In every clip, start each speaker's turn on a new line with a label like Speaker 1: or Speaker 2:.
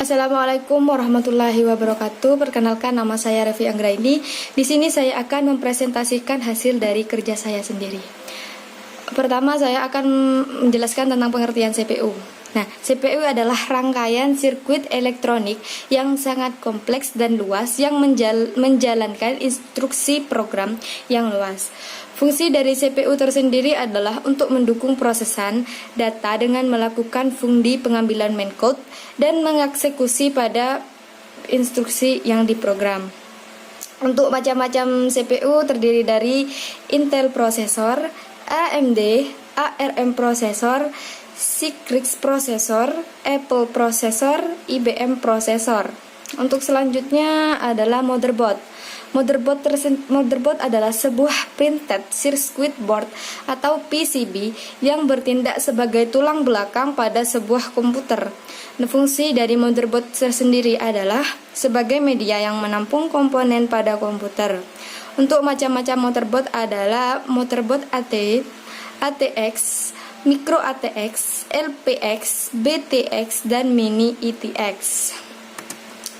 Speaker 1: Assalamualaikum warahmatullahi wabarakatuh. Perkenalkan, nama saya Revi Anggraini. Di sini saya akan mempresentasikan hasil dari kerja saya sendiri. Pertama, saya akan menjelaskan tentang pengertian CPU. Nah, CPU adalah rangkaian sirkuit elektronik yang sangat kompleks dan luas yang menjalankan instruksi program yang luas. Fungsi dari CPU tersendiri adalah untuk mendukung prosesan data dengan melakukan fungsi pengambilan main code dan mengeksekusi pada instruksi yang diprogram. Untuk macam-macam CPU terdiri dari Intel prosesor, AMD, ARM prosesor, Citrix prosesor, Apple prosesor, IBM prosesor. Untuk selanjutnya adalah motherboard. Motherboard adalah sebuah printed circuit board atau PCB yang bertindak sebagai tulang belakang pada sebuah komputer. Fungsi dari motherboard tersendiri adalah sebagai media yang menampung komponen pada komputer. Untuk macam-macam motherboard adalah motherboard AT, ATX, micro ATX, LPX, BTX, dan mini ETX.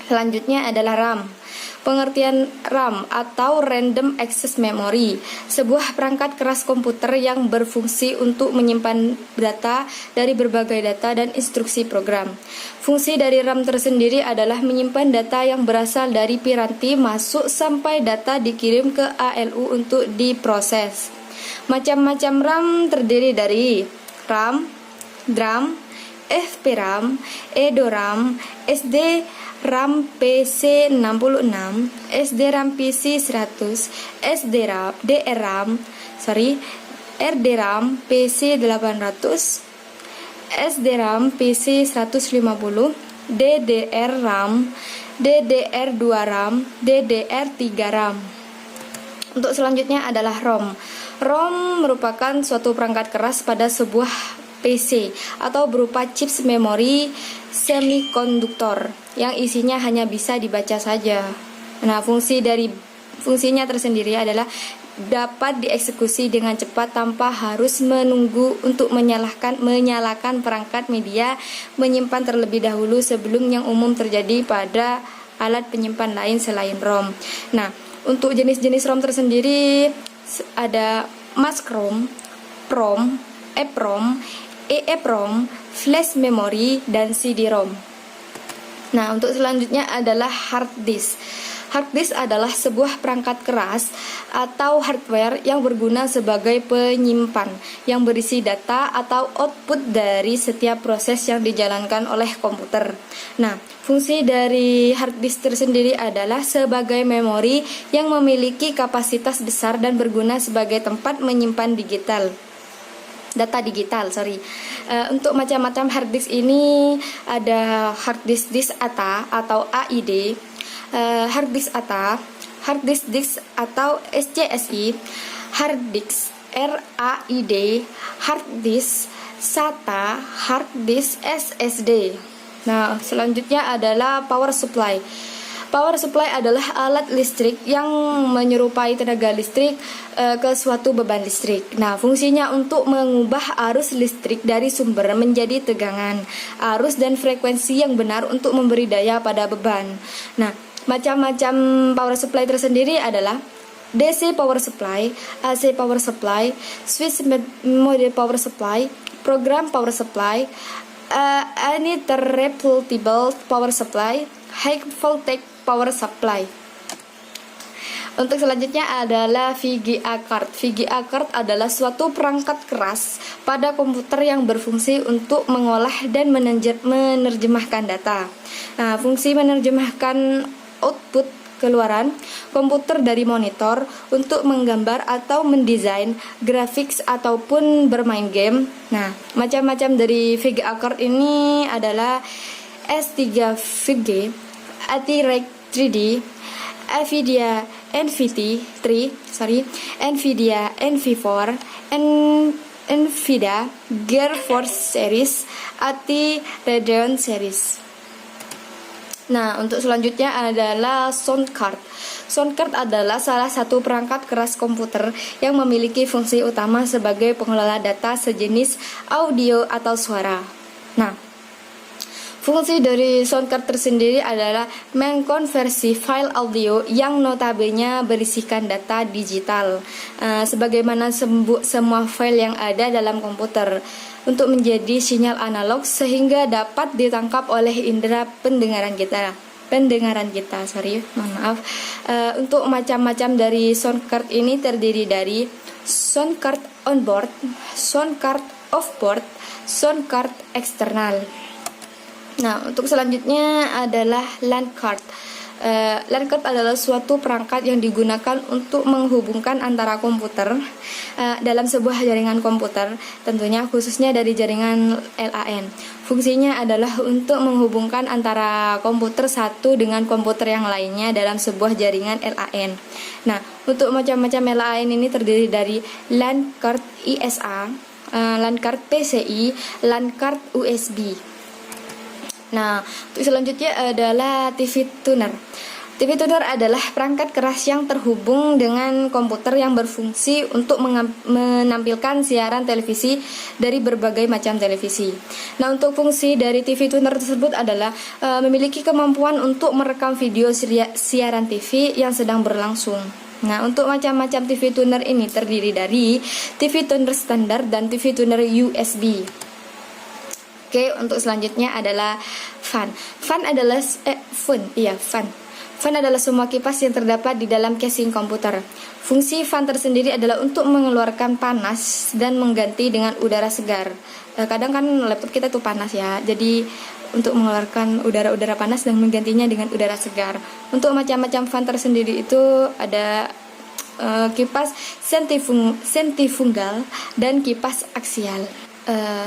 Speaker 1: Selanjutnya adalah RAM. Pengertian RAM atau Random Access Memory, sebuah perangkat keras komputer yang berfungsi untuk menyimpan data dari berbagai data dan instruksi program. Fungsi dari RAM tersendiri adalah menyimpan data yang berasal dari piranti masuk sampai data dikirim ke ALU untuk diproses. Macam-macam RAM terdiri dari RAM, DRAM, FPRAM, EDORAM, SD RAM PC66, SD-RAM PC100, RDRAM PC800, SDRAM PC150, DDR-RAM, DDR2-RAM, DDR3-RAM. Untuk selanjutnya adalah ROM. ROM merupakan suatu perangkat keras pada sebuah PC atau berupa chips memori semikonduktor yang isinya hanya bisa dibaca saja. Nah, fungsinya tersendiri adalah dapat dieksekusi dengan cepat tanpa harus menunggu untuk menyalakan perangkat media menyimpan terlebih dahulu sebelum yang umum terjadi pada alat penyimpan lain selain ROM. Nah, untuk jenis-jenis ROM tersendiri ada mask ROM, PROM, EPROM, EEPROM, flash memory, dan CD-ROM. Nah, untuk selanjutnya adalah hard disk. Hard disk adalah sebuah perangkat keras atau hardware yang berguna sebagai penyimpan yang berisi data atau output dari setiap proses yang dijalankan oleh komputer. Nah, fungsi dari hard disk tersendiri adalah sebagai memori yang memiliki kapasitas besar dan berguna sebagai tempat menyimpan data digital. Untuk macam-macam hard disk ini ada hard disk ATA atau AID, hard disk ATA, hard disk atau SCSI, hard disk RAID, hard disk SATA, hard disk SSD. Nah, selanjutnya adalah power supply. Power supply adalah alat listrik yang menyerupai tenaga listrik ke suatu beban listrik. Nah, fungsinya untuk mengubah arus listrik dari sumber menjadi tegangan, arus dan frekuensi yang benar untuk memberi daya pada beban. Nah, macam-macam power supply tersendiri adalah DC power supply, AC power supply, switch mode power supply, program power supply, uninterruptible power supply, high voltage power supply. Untuk selanjutnya adalah VGA card. VGA card adalah suatu perangkat keras pada komputer yang berfungsi untuk mengolah dan menerjemahkan data. Nah, fungsi menerjemahkan output keluaran komputer dari monitor untuk menggambar atau mendesain grafik ataupun bermain game. Nah, macam-macam dari VGA card ini adalah S3 VG, ATREG 3D, NVIDIA NV4, NVIDIA GeForce Series, AT Radeon Series. Nah, untuk selanjutnya adalah sound card. Sound card adalah salah satu perangkat keras komputer yang memiliki fungsi utama sebagai pengelola data sejenis audio atau suara. Nah, Fungsi dari sound card tersendiri adalah mengkonversi file audio yang notabene berisikan data digital, sebagaimana semua file yang ada dalam komputer, untuk menjadi sinyal analog sehingga dapat ditangkap oleh indera pendengaran kita. Mohon maaf. Untuk macam-macam dari sound card ini terdiri dari sound card on board, sound card off board, sound card eksternal. Nah, untuk selanjutnya adalah LAN card. LAN card adalah suatu perangkat yang digunakan untuk menghubungkan antara komputer dalam sebuah jaringan komputer, tentunya khususnya dari jaringan LAN. Fungsinya adalah untuk menghubungkan antara komputer satu dengan komputer yang lainnya dalam sebuah jaringan LAN. Nah, untuk macam-macam LAN ini terdiri dari LAN card ISA, LAN card PCI, LAN card USB. Nah, untuk selanjutnya adalah TV tuner. TV tuner adalah perangkat keras yang terhubung dengan komputer yang berfungsi untuk menampilkan siaran televisi dari berbagai macam televisi. Nah, untuk fungsi dari TV tuner tersebut adalah memiliki kemampuan untuk merekam video siaran TV yang sedang berlangsung. Nah, untuk macam-macam TV tuner ini terdiri dari TV tuner standar dan TV tuner USB. Oke, untuk selanjutnya adalah fan. Fan adalah Fan adalah semua kipas yang terdapat di dalam casing komputer. Fungsi fan tersendiri adalah untuk mengeluarkan panas dan mengganti dengan udara segar. Kadang kan laptop kita tuh panas ya, jadi untuk mengeluarkan udara-udara panas dan menggantinya dengan udara segar. Untuk macam-macam fan tersendiri itu ada kipas sentrifugal dan kipas aksial.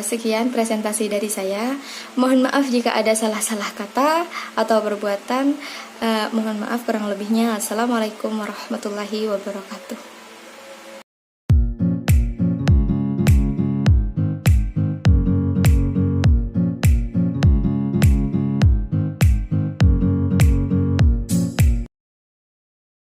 Speaker 1: Sekian presentasi dari saya. Mohon maaf jika ada salah-salah kata atau perbuatan. Mohon maaf kurang lebihnya. Assalamualaikum warahmatullahi wabarakatuh.